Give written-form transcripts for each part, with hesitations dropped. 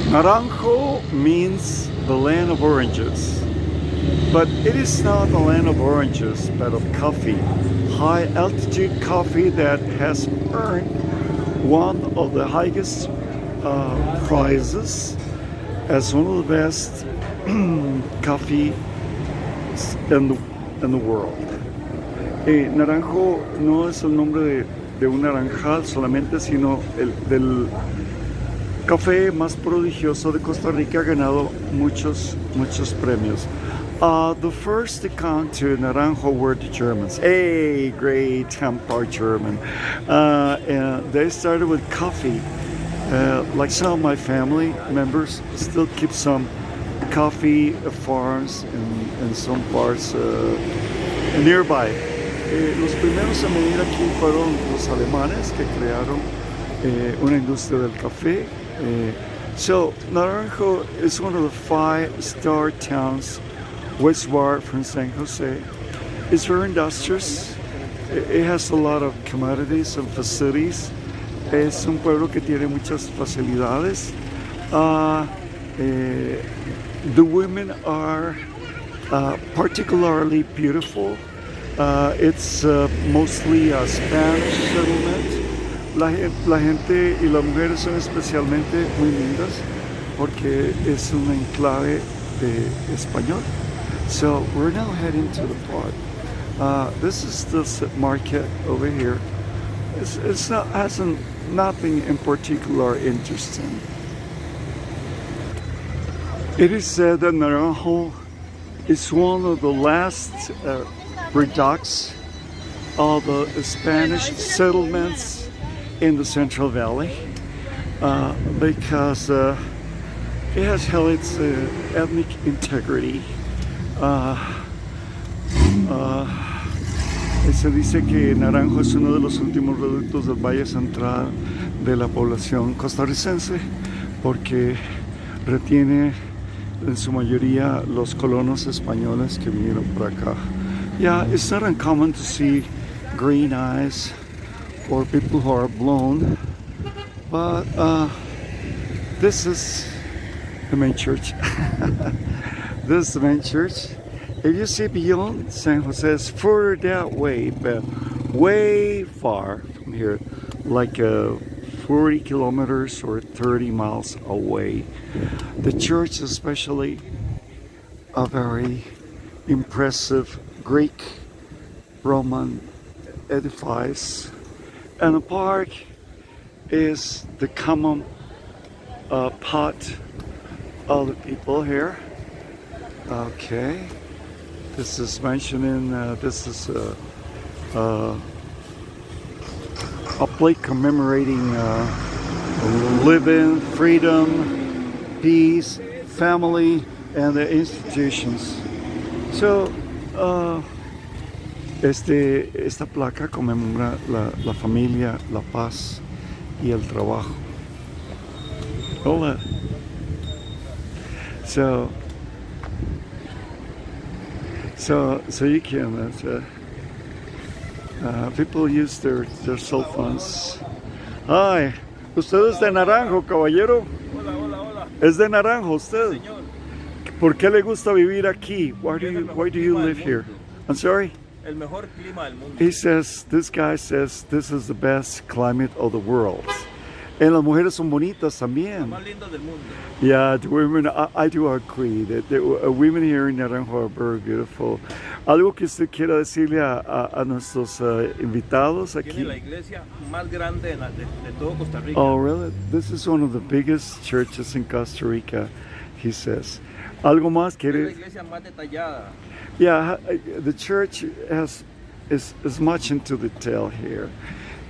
Naranjo means the land of oranges, but it is not the land of oranges, but of coffee. High altitude coffee that has earned one of the highest prizes as one of the best coffee in the world. Naranjo no es el nombre de un naranjal solamente, sino del café más prodigioso de Costa Rica. Ha ganado muchos premios. The first to come to Naranjo were the Germans. Hey, great Tampa German. And they started with coffee. Like some of my family members still keep some coffee farms in some parts nearby. Los primeros en venir aquí fueron los alemanes que crearon una industria del café. So Naranjo is one of the 5-star towns westward from San Jose. It's very industrious. It has a lot of commodities and facilities. Es un pueblo que tiene muchas facilidades. The women are particularly beautiful. It's mostly a Spanish settlement. La gente y las mujeres son especialmente muy lindas porque es un enclave de español. So we're now heading to the port. This is the market over here. It's not, nothing in particular interesting. It is said that Naranjo is one of the last redoubts of the Spanish settlements in the Central Valley because it has held its ethnic integrity. Se dice que Naranjo es uno de los últimos reductos del Valle Central de la población costarricense porque retiene en su mayoría los colonos españoles que vinieron por acá. Yeah, it's not uncommon to see green eyes or people who are blonde, but this is the main church. This is the main church. If you see beyond San Jose, it's further that way, but way far from here, like 40 kilometers or 30 miles away. The church, especially, a very impressive Greek Roman edifice, and the park is the common pot of the people here. Okay. This is mentioning, this is a plate commemorating living, freedom, peace, family, and the institutions. So, esta placa conmemora la familia, la paz y el trabajo. Hola. So you can, people use their cell phones. Ay, usted es de Naranjo, caballero. Hola, hola, hola. Es de Naranjo usted. Sí, señor. ¿Por qué le gusta vivir aquí? Why do you live here? I'm sorry? El mejor clima del mundo. He says, this guy says, this is the best climate of the world. And las mujeres son bonitas también. Más lindas del mundo. Yeah, the women, I do agree that the women here in Naranjo are very beautiful. ¿Algo que usted quiera decirle a nuestros invitados aquí? Tiene la iglesia más grande de todo Costa Rica. Oh, really? This is one of the biggest churches in Costa Rica, he says. ¿Algo más quiere? Es la iglesia más detallada. Yeah, the church is much into detail here.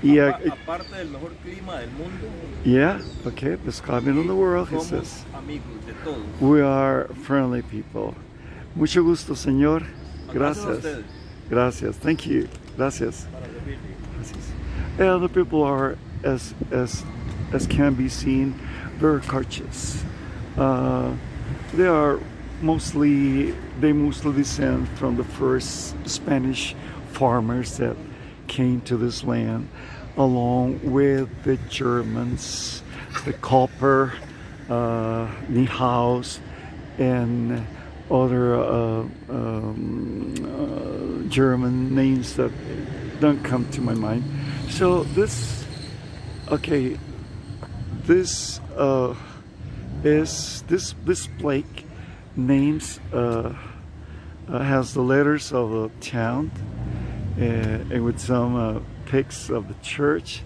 Yeah. Aparte del mejor clima del mundo. Yeah, okay, best climate in the world, he says. Amigos de todos. We are friendly people. Mucho gusto, señor. Gracias. Gracias. Thank you. Gracias. Gracias. And the people are, as can be seen, very courteous. They mostly descend from the first Spanish farmers that came to this land, along with the Germans, the copper ni haos, and other German names that don't come to my mind. So this plaque names has the letters of the town, and with some pics of the church,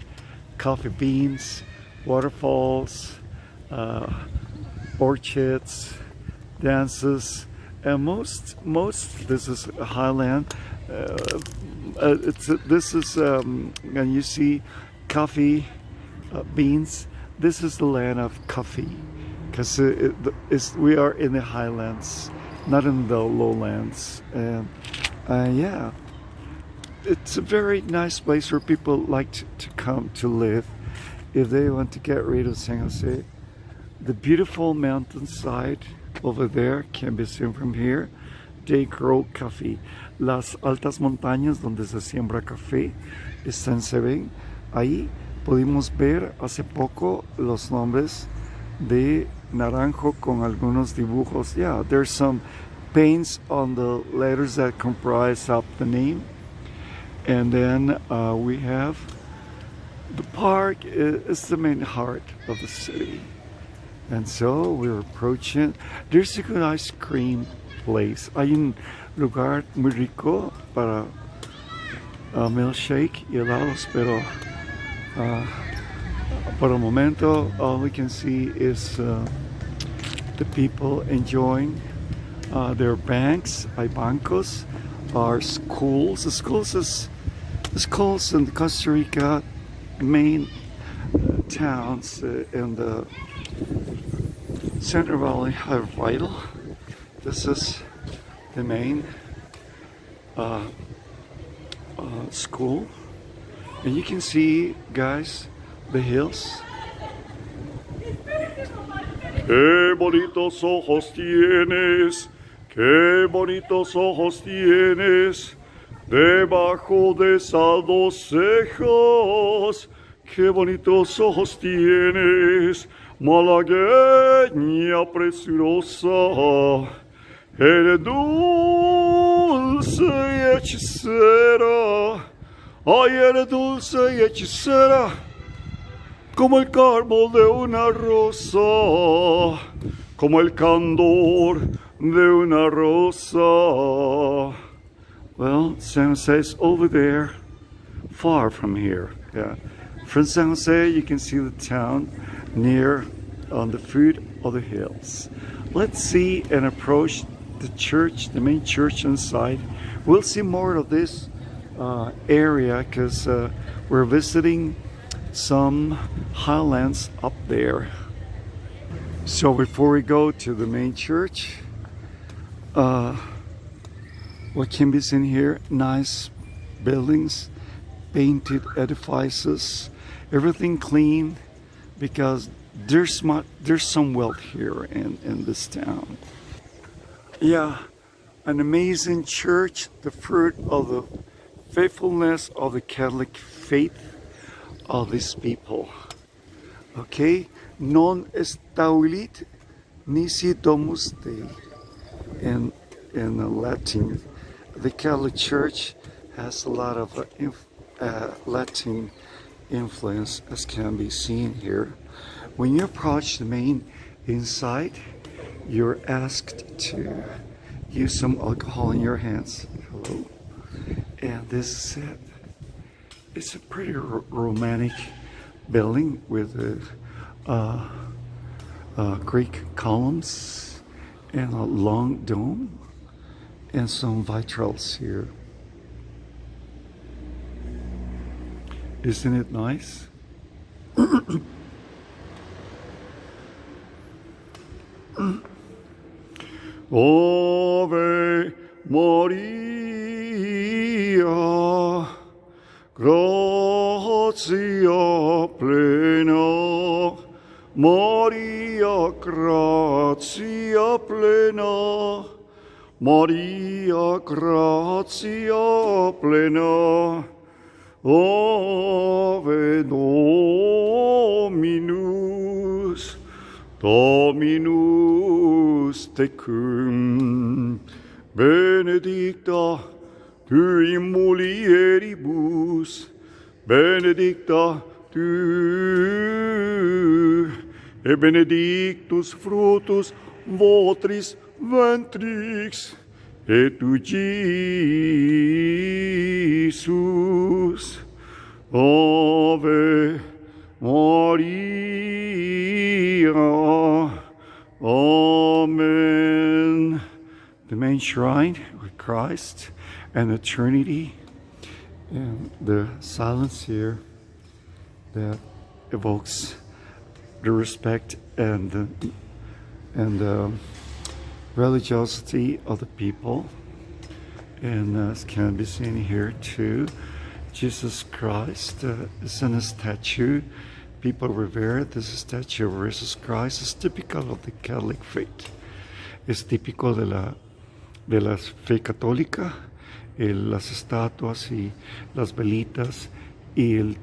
coffee beans, waterfalls, orchards, dances, and most this is highland. And you see coffee beans. This is the land of coffee, because we are in the highlands, not in the lowlands. And yeah, it's a very nice place where people like to come to live if they want to get rid of San Jose. The beautiful mountainside over there can be seen from here. They grow coffee. Las altas montañas donde se siembra café se ven ahí. Pudimos ver hace poco los nombres de Naranjo con algunos dibujos. Yeah, there's some paints on the letters that comprise up the name. And then we have the park is the main heart of the city. And so we're approaching. There's a good ice cream place. Hay un lugar muy rico para milkshake y helados, pero por el momento all we can see is the people enjoying their banks. Hay bancos, our schools. The schools in Costa Rica, main towns in the Central Valley are vital. This is the main school, and you can see, guys, the hills. Qué bonitos ojos tienes, qué bonitos ojos tienes, debajo de esas dos cejas, qué bonitos ojos tienes, malagueña preciosa, eres dulce y hechicera, ay, eres dulce y hechicera, como el carbón de una rosa, como el candor de una rosa. Well, San Jose is over there, far from here. Yeah, from San Jose you can see the town near on the foot of the hills. Let's see and approach the church, the main church inside. We'll see more of this area because we're visiting some highlands up there. So before we go to the main church, what can be seen here? Nice buildings, painted edifices, everything clean, because there's some wealth here in this town. Yeah, an amazing church, the fruit of the faithfulness of the Catholic faith of these people. Okay, non estaulit nisi domus Dei. In Latin, the Catholic Church has a lot of Latin influence, as can be seen here. When you approach the main inside, you're asked to use some alcohol in your hands. Hello. And this is it. It's a pretty romantic building with Greek columns and a long dome and some vitrals here. Isn't it nice? Ave Maria, gratia plena, Maria gratia plena, Maria gratia plena, Ave Dominus Dominus tecum, benedicta tu in mulieribus, benedicta tu, et benedictus fructus votris ventrix, et tu, Jesus. Ave Maria. Amen. The main shrine with Christ and the Trinity, and the silence here that evokes the respect and the religiosity of the people. And as can be seen here too, Jesus Christ is in a statue. People revere this statue of Jesus Christ. It's typical of the Catholic faith. Es típico de la fe católica, las estatuas y las velitas y el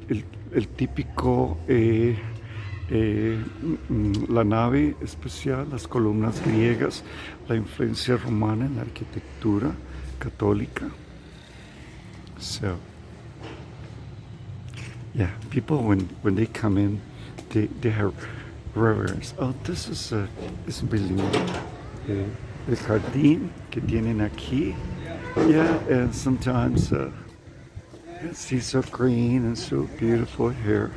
típico la nave especial, las columnas griegas, la influencia romana en la arquitectura católica. So, yeah, people when they come in, they have reverence. Oh, this is Bilingue. El jardín que tienen aquí. Yeah, and sometimes it's so green and so beautiful here.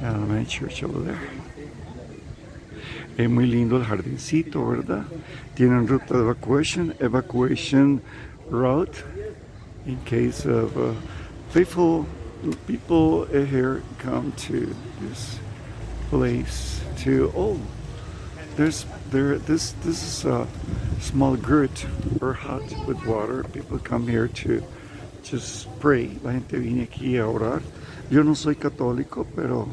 And the main church over there. Es muy lindo el jardincito, ¿verdad? Tienen ruta de evacuation route in case of faithful people here come to this place to, oh, this is a small grot or hut with water. People come here to just pray. La gente viene aquí a orar. Yo no soy católico, pero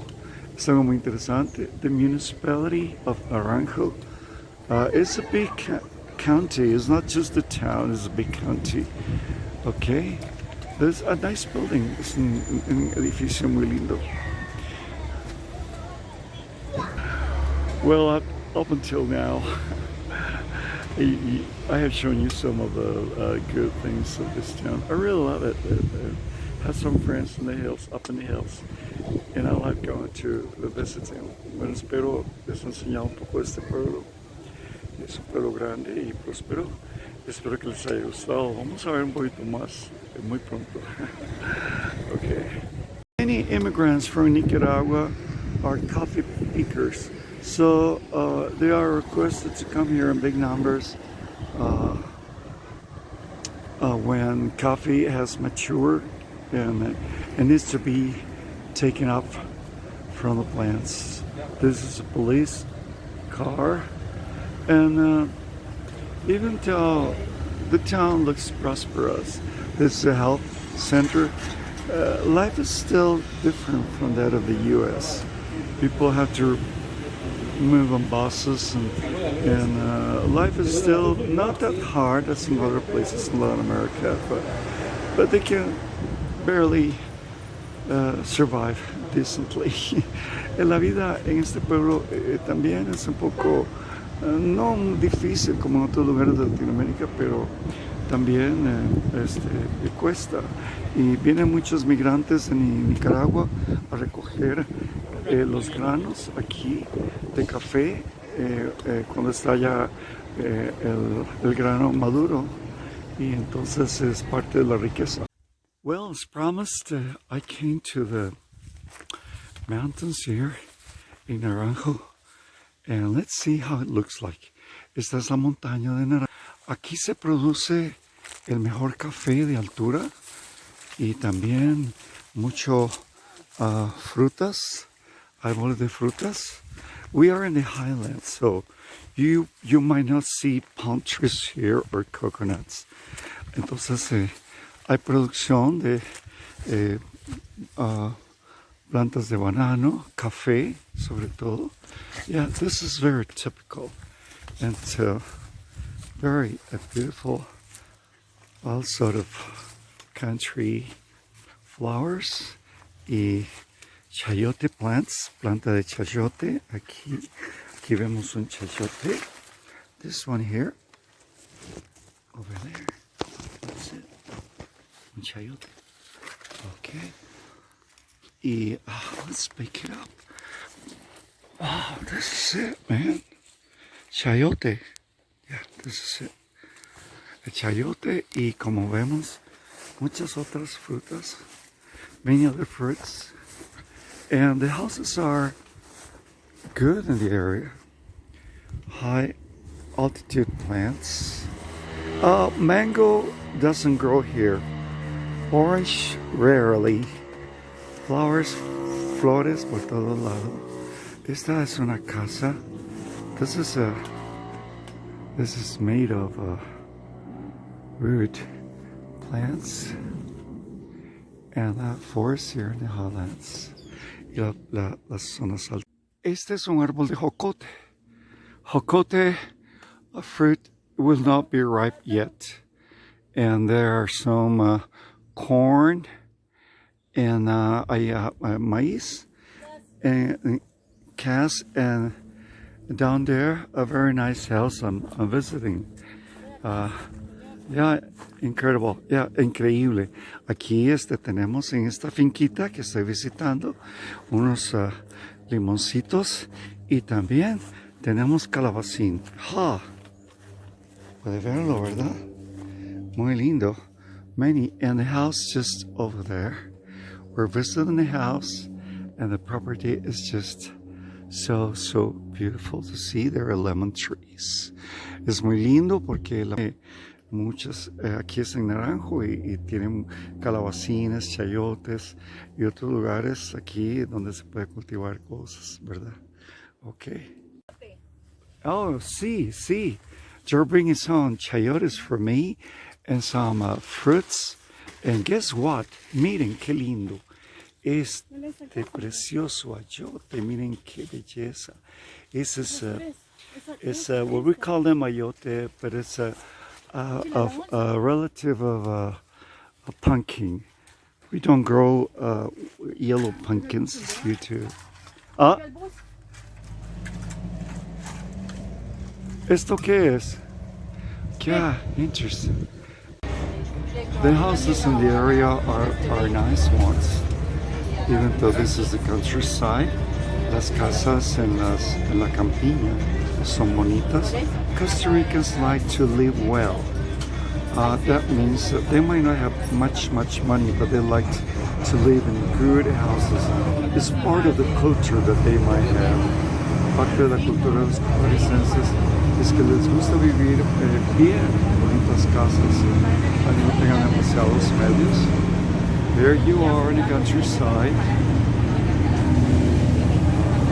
es algo muy interesante. The municipality of Naranjo is a big county. It's not just a town, it's a big county. Okay? There's a nice building. Es un edificio muy lindo. Well, up until now, I have shown you some of the good things of this town. I really love it. I have some friends in the hills, up in the hills, and I like going to visit them. Bueno, espero les enseñar un poco de este pueblo. Es un pueblo grande y próspero. Espero que les haya gustado. Vamos a ver un poquito más muy pronto. Okay. Many immigrants from Nicaragua are coffee pickers. So they are requested to come here in big numbers when coffee has matured and it needs to be taken up from the plants. This is a police car, and even though the town looks prosperous, this is a health center, life is still different from that of the U.S. People have to move on buses, and life is still not that hard as in other places in Latin America, but they can barely survive decently. La vida en este pueblo también es un poco no difícil como en otros lugares de Latinoamérica, pero también cuesta. Y vienen muchos migrantes en Nicaragua a recoger los granos aquí de café cuando está ya el grano maduro, y entonces es parte de la riqueza. Well, as promised, I came to the mountains here in Naranjo, and let's see how it looks like. Esta es la montaña de Naranjo. Aquí se produce el mejor café de altura y también mucho frutas, árboles de frutas. We are in the highlands, so you might not see palm trees here or coconuts. Entonces hay producción de plantas de banano, café, sobre todo. Yeah, this is very typical, and very beautiful, all sort of country flowers y chayote plants, planta de chayote. Aquí Aquí vemos un chayote. This one here. Over there. That's it. Un chayote. Okay. Y, let's pick it up. Oh, this is it, man. Chayote. Yeah, this is it. El chayote, y como vemos, muchas otras frutas. Many other fruits. And the houses are good in the area. High altitude plants. Mango doesn't grow here. Orange rarely. Flowers, flores por todo lado. Esta es una casa. This is made of root plants and forest here in the highlands. Y las zonas altas. Este es un árbol de jocote. Jocote, a fruit, will not be ripe yet. And there are some corn and maíz and cas, and down there a very nice house I'm visiting. Yeah, incredible. Yeah, increíble. Aquí tenemos en esta finquita que estoy visitando unos limoncitos y también tenemos calabacín. Puede verlo, ¿verdad? Muy lindo. Many, and the house just over there. We're visiting the house, and the property is just so beautiful to see. There are lemon trees. Es muy lindo porque muchas aquí es en Naranjo y tienen calabacines, chayotes y otros lugares aquí donde se puede cultivar cosas, ¿verdad? Okay. Oh, sí. You're bringing some chayotes for me and some fruits. And guess what? Miren qué lindo. Este precioso ayote. Miren qué belleza. This is what we call them ayote, but it's a relative of a pumpkin. We don't grow yellow pumpkins as you do. ¿Esto qué es? Yeah, interesting. The houses in the area are nice ones, even though this is the countryside. Las casas en la campiña son bonitas. Costa Ricans like to live well. That means that they might not have much money, but they like to live in good houses. It's part of the culture that they might have. Parte de la cultura de los costarricenses es que les gusta vivir bien en bonitas casas, aunque no tengan demasiados medios. There you are in the countryside.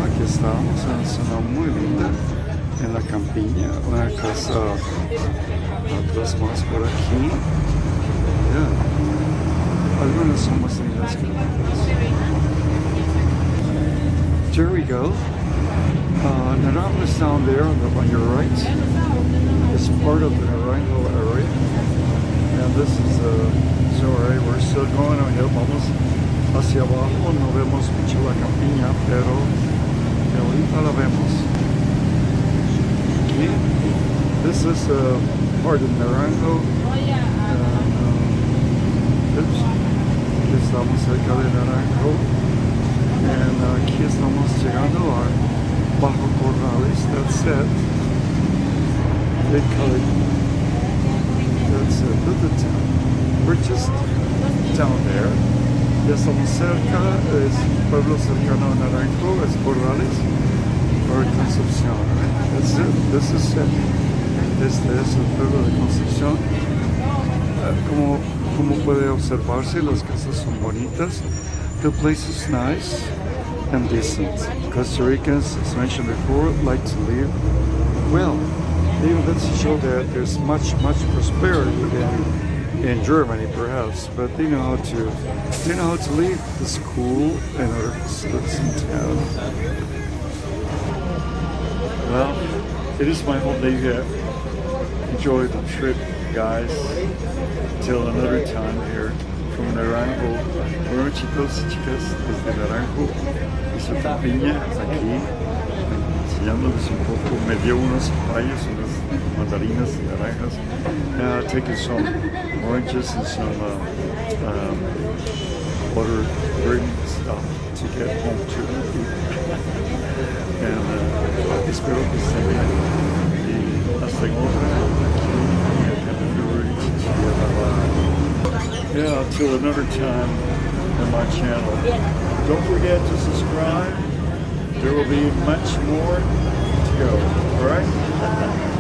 Aquí estamos en una zona muy linda, en la campiña, una casa otras más por aquí. Yeah. Algunas son más lindas que otras. There we go. Naranjo is down there on your right. It's part of the Naranjo area. And this is alright, we're still going on here. Vamos hacia abajo, no vemos mucho la campiña, pero ahorita la vemos. Okay. This is part of Naranjo. Estamos cerca de Naranjo. And aquí estamos llegando a Bajo Corrales. That's it. Big colored. That's it. Look at the town. We're just down there. Ya estamos cerca. Es pueblo cercano a Naranjo. Es Corrales. Or Concepción. Right? That's it. This is it. Este es el pueblo de Concepción. Como puede observarse, las casas son bonitas. The place is nice and decent. Costa Ricans, as mentioned before, like to live well. Even let's show that there's much prosperity in Germany, perhaps, but they know how to live. The school and other facilities in town. Well, it is my hope that you enjoy the trip, guys. Till another time here from Naranjo. Bueno, chicos y chicas, desde Naranjo y su campiña aquí en enseñándoles un poco. Me dio unos papayas, unas mandarinas y naranjas. Now I've taken some oranges and some butter bread stuff to get home to eat. And espero que estén bien. Y hasta otra. Yeah, until another time on my channel. Don't forget to subscribe. There will be much more to go. All right?